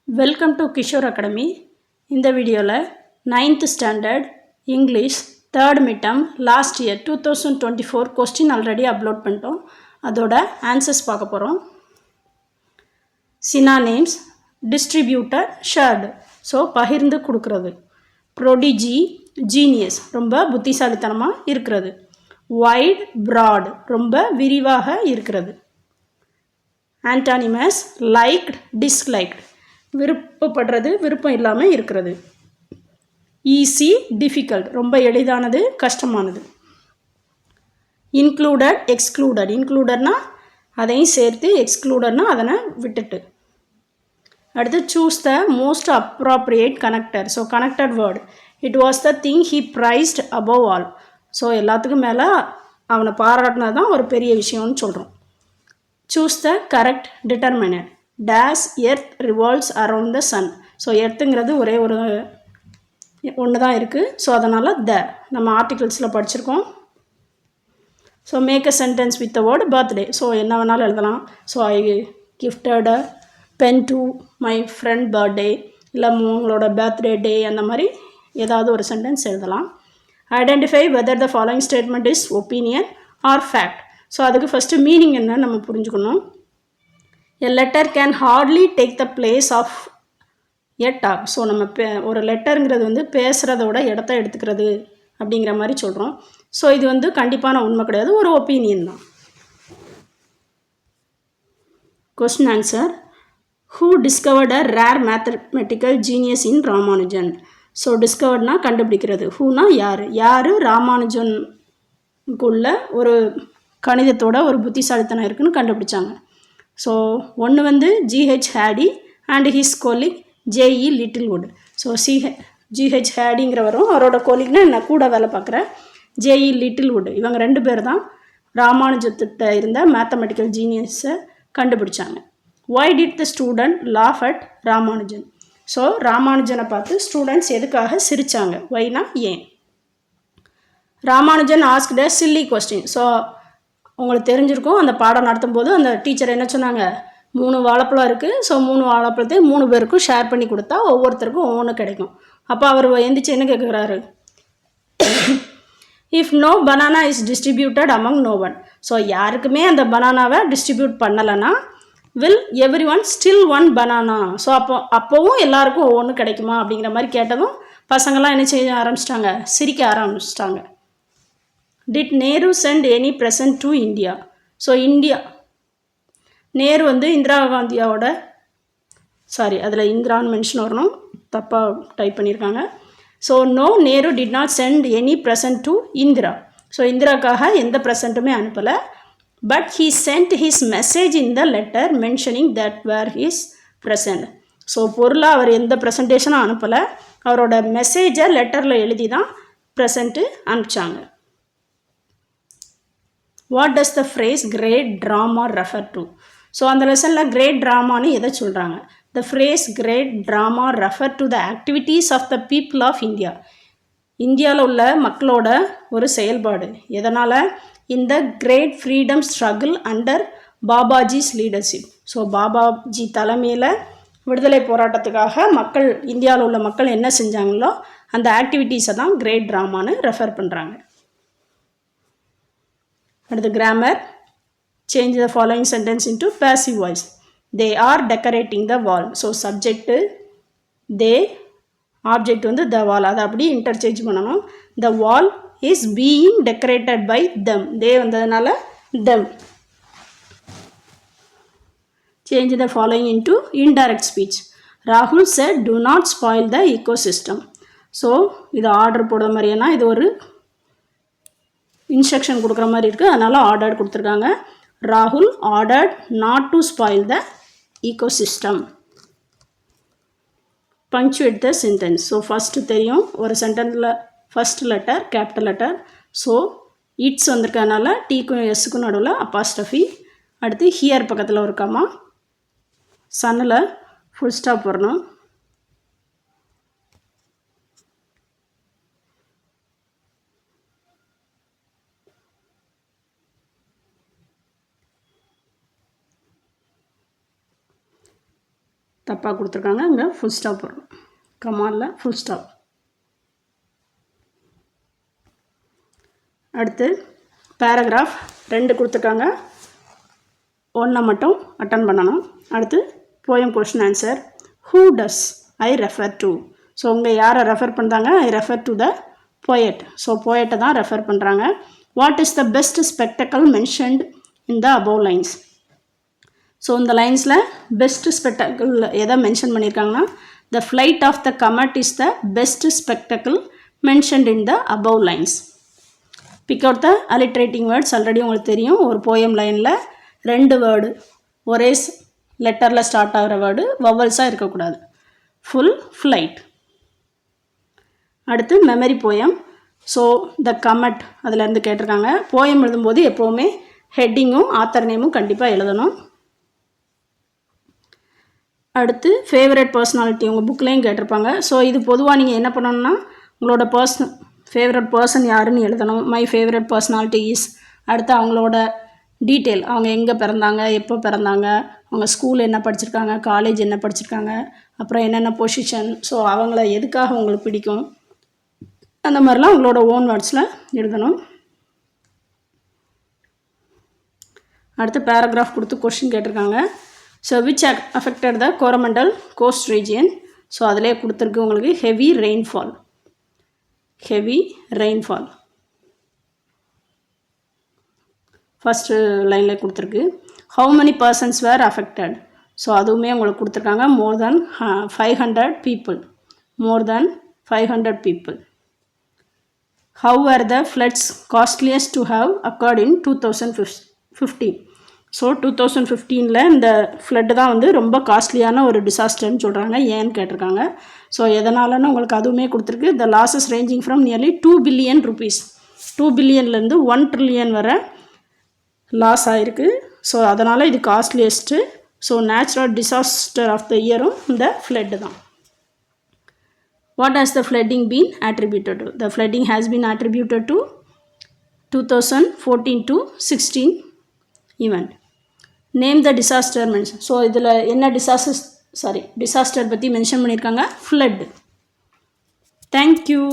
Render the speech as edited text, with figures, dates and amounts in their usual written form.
Welcome to Kishore academy. இந்த வீடியோவில் 9th standard English third midterm last year 2024 question already upload பண்ணிட்டோம். அதோட answers பார்க்க போகிறோம். சினானிம்ஸ் டிஸ்ட்ரிபியூட்டர் ஷேர்டு, ஸோ பகிர்ந்து கொடுக்கறது. ப்ரொடிஜி ஜீனியஸ், ரொம்ப புத்திசாலித்தனமாக இருக்கிறது. வைட் ப்ராட், ரொம்ப விரிவாக இருக்கிறது. ஆன்டானிமஸ் லைக்ட் டிஸ்லைக்ட், விருப்பப்படுறது விருப்பம் இல்லாமல் இருக்கிறது. ஈஸி டிஃபிகல்ட், ரொம்ப எளிதானது கஷ்டமானது. இன்க்ளூடட் எக்ஸ்க்ளூடட், இன்க்ளூடட்னா அதையும் சேர்த்து, எக்ஸ்க்ளூடட்னா அதனை விட்டுட்டு. அடுத்து choose the most appropriate connector, so connected word. It was the thing he prized above all, so எல்லாத்துக்கும் மேலே அவனை பாராட்டினது தான் ஒரு பெரிய விஷயம்னு சொல்கிறோம். Choose the correct determiner. Does earth revolves around the sun, so எர்த்துங்கிறது ஒரே ஒரு ஒன்று தான் இருக்குது, ஸோ அதனால் நம்ம ஆர்டிகிள்ஸில் படிச்சிருக்கோம். So make a sentence with the word birthday, so என்ன வேணாலும் எழுதலாம். So I gifted a pen to my friend birthday, இல்லை உங்களோட பர்த்டே டே, அந்த மாதிரி ஏதாவது ஒரு சென்டென்ஸ் எழுதலாம். Identify whether the following statement is opinion or fact, so அதுக்கு ஃபஸ்ட்டு மீனிங் என்னன்னு நம்ம புரிஞ்சுக்கணும். A letter can hardly take the place of a talk, so நம்ம ஒரு லெட்டருங்கிறது வந்து பேசுகிறதோட இடத்த எடுத்துக்கிறது அப்படிங்கிற மாதிரி சொல்கிறோம். ஸோ இது வந்து கண்டிப்பான உண்மை கிடையாது, ஒரு ஒப்பீனியன் தான். Question answer. Who discovered a rare mathematical genius in Ramanujan, so டிஸ்கவர்ட்னா கண்டுபிடிக்கிறது, ஹூனா யார் ராமானுஜனுக்குள்ள ஒரு கணிதத்தோட ஒரு புத்திசாலித்தனம் இருக்குன்னு கண்டுபிடிச்சாங்க. ஸோ ஒன்று வந்து G H Hardy and his colleague J E Littlewood. So G H ஹேடிங்கிறவரும் அவரோட கோலிக்னா என்ன கூட வேலை பார்க்குற ஜேஇ லிட்டில்வுட், இவங்க ரெண்டு பேர் தான் ராமானுஜத்திட்ட இருந்த மேத்தமெட்டிக்கல் ஜீனியஸை கண்டுபிடிச்சாங்க. Why did the student laugh at Ramanujan, so ராமானுஜனை பார்த்து ஸ்டூடெண்ட்ஸ் எதுக்காக சிரித்தாங்க, ஒய்னா ஏன். Ramanujan asked a silly question, so உங்களுக்கு தெரிஞ்சிருக்கும், அந்த பாடம் நடத்தும் போது அந்த டீச்சர் என்ன சொன்னாங்க, 3 வாழைப்பழம் இருக்குது, ஸோ 3 வாழைப்பழத்தையும் 3 பேருக்கும் ஷேர் பண்ணி கொடுத்தா ஒவ்வொருத்தருக்கும் ஒவ்வொன்று கிடைக்கும். அப்போ அவர் எந்திரிச்சு என்ன கேட்குறாரு, if no banana is distributed among no one, so யாருக்குமே அந்த பனானாவை டிஸ்ட்ரிபியூட் பண்ணலைன்னா will every one still one banana, so அப்போவும் எல்லாருக்கும் ஒவ்வொன்று கிடைக்குமா அப்படிங்கிற மாதிரி கேட்டதும் பசங்கள்லாம் என்ன செய்ய ஆரம்பிச்சிட்டாங்க, சிரிக்க ஆரம்பிச்சிட்டாங்க. Did Nehru sent any present to India, so India Nehru வந்து இந்திரா காந்தியோட அதில் இந்திரான்னு மென்ஷன் வரணும், தப்பாக டைப் பண்ணியிருக்காங்க. So no, Nehru did not sent any present to Indira, so இந்திராக்காக எந்த ப்ரெசண்ட்டுமே அனுப்பலை. But he sent his message in the letter mentioning that were his present, so பொருளாக அவர் எந்த ப்ரெசன்டேஷனும் அனுப்பலை, அவரோட மெசேஜை லெட்டரில் எழுதி தான் ப்ரெசண்ட்டு அனுப்பிச்சாங்க. What does the phrase great drama refer to, so அந்த லெசனில் கிரேட் ட்ராமான்னு எதை சொல்கிறாங்க. The phrase great drama refer to the activities of the people of India, இந்தியாவில் உள்ள மக்களோட ஒரு செயல்பாடு. எதனால், இந்த great freedom struggle under Babaji's leadership, so Babaji தலைமையில் விடுதலை போராட்டத்துக்காக இந்தியாவில் உள்ள மக்கள் என்ன செஞ்சாங்களோ அந்த ஆக்டிவிட்டீஸை தான் கிரேட் ட்ராமான்னு ரெஃபர் பண்ணுறாங்க. அடுத்து grammar. Change the following sentence into passive voice. They are decorating the wall, so subject they, object வந்து த வால், அதை அப்படி இன்டர்சேஞ்ச் பண்ணணும். The wall is being decorated by them, they வந்ததுனால them. Change the following into indirect speech. ராகுல் said do not spoil the ecosystem, so இது order போடுற மாதிரினா இது ஒரு இன்ஸ்ட்ரக்ஷன் கொடுக்குற மாதிரி இருக்குது, அதனால் ஆர்டர் கொடுத்துருக்காங்க. ராகுல் ordered not to spoil the ecosystem. Punctuate the sentence, so first தெரியும் ஒரு சென்டென்ஸில் first letter capital letter, so it's வந்திருக்கனால டீக்கும் எஸ்ஸுக்கும் நடுவில் அப்பாஸ்டஃபி. அடுத்து ஹியர் பக்கத்தில் ஒரு கமா, சன்னில் ஃபுல் ஸ்டாப் வரணும். தப்பாக கொடுத்துருக்காங்க, இங்கே ஃபுல் ஸ்டாப் வரணும், கமாலில் ஃபுல் ஸ்டாப். அடுத்து பேராகிராஃப் 2 கொடுத்துருக்காங்க, 1 மட்டும் அட்டன் பண்ணணும். அடுத்து poem question answer. Who does I refer to? So இங்கே யாரை ரெஃபர் பண்ணுறாங்க? I refer to the poet. So போயட்டை தான் ரெஃபர் பண்ணுறாங்க. What is the best spectacle mentioned in the above lines? So இந்த லைன்ஸில் பெஸ்ட் ஸ்பெக்டக்கிள் எதை மென்ஷன் பண்ணியிருக்காங்கன்னா, the flight of the comet is the best spectacle mentioned in the above lines. Pick out the alliterating words. Already உங்களுக்கு தெரியும், ஒரு poem லைனில் 2 word ஒரே லெட்டரில் ஸ்டார்ட் ஆகிற வேர்டு வவல்ஸாக இருக்கக்கூடாது. Full flight. அடுத்து மெமரி போயம். ஸோ த கமெட் அதிலேருந்து கேட்டிருக்காங்க. போயம் எழுதும்போது எப்போவுமே ஹெட்டிங்கும் ஆத்தர் நேமும் கண்டிப்பாக எழுதணும். அடுத்து ஃபேவரட் பர்சனாலிட்டி உங்கள் புக்லேயும் கேட்டிருப்பாங்க. ஸோ இது பொதுவாக நீங்கள் என்ன பண்ணணும்னா, உங்களோட ஃபேவரட் பர்சன் யாருன்னு எழுதணும். My favourite personality is. அடுத்து அவங்களோட டீட்டெயில், அவங்க எங்கே பிறந்தாங்க, எப்போ பிறந்தாங்க, அவங்க ஸ்கூல் என்ன படிச்சிருக்காங்க, காலேஜ் என்ன படிச்சிருக்காங்க, அப்புறம் என்னென்ன பொசிஷன், ஸோ அவங்கள எதுக்காக உங்களுக்கு பிடிக்கும், அந்த மாதிரிலாம் உங்களோட ஓன் வேர்ட்ஸில் எழுதணும். அடுத்து பேராகிராஃப் கொடுத்து கொஸ்டின் கேட்டிருக்காங்க. So which affected the Coromandel coast region? So அதிலே கொடுத்துருக்கு உங்களுக்கு heavy rainfall. Heavy rainfall first லைனில் கொடுத்துருக்கு. How many persons were affected? So அதுவுமே உங்களுக்கு கொடுத்துருக்காங்க. More than 500 people. More than 500 people. How were the floods costliest to have occurred in 2015? So 2015 இந்த flood தான் வந்து ரொம்ப காஸ்ட்லியான ஒரு டிசாஸ்டர்னு சொல்கிறாங்க. ஏன்னு கேட்டிருக்காங்க. ஸோ எதனாலன்னு உங்களுக்கு அதுவுமே கொடுத்துருக்கு. The losses ranging from nearly 2 billion rupees. 2 billionலேருந்து 1 trillion வரை லாஸ் ஆகிருக்கு. ஸோ அதனால் இது காஸ்ட்லியஸ்ட்டு. So natural disaster of the இயரும் இந்த ஃப்ளட்டு தான். What has the flooding been attributed to? The flooding has been attributed to 2014 to 16 event. Name the disaster mention. So இதில் என்ன டிசாஸ்டர் பற்றி மென்ஷன் பண்ணியிருக்காங்க? ஃப்ளட். தேங்க்யூ.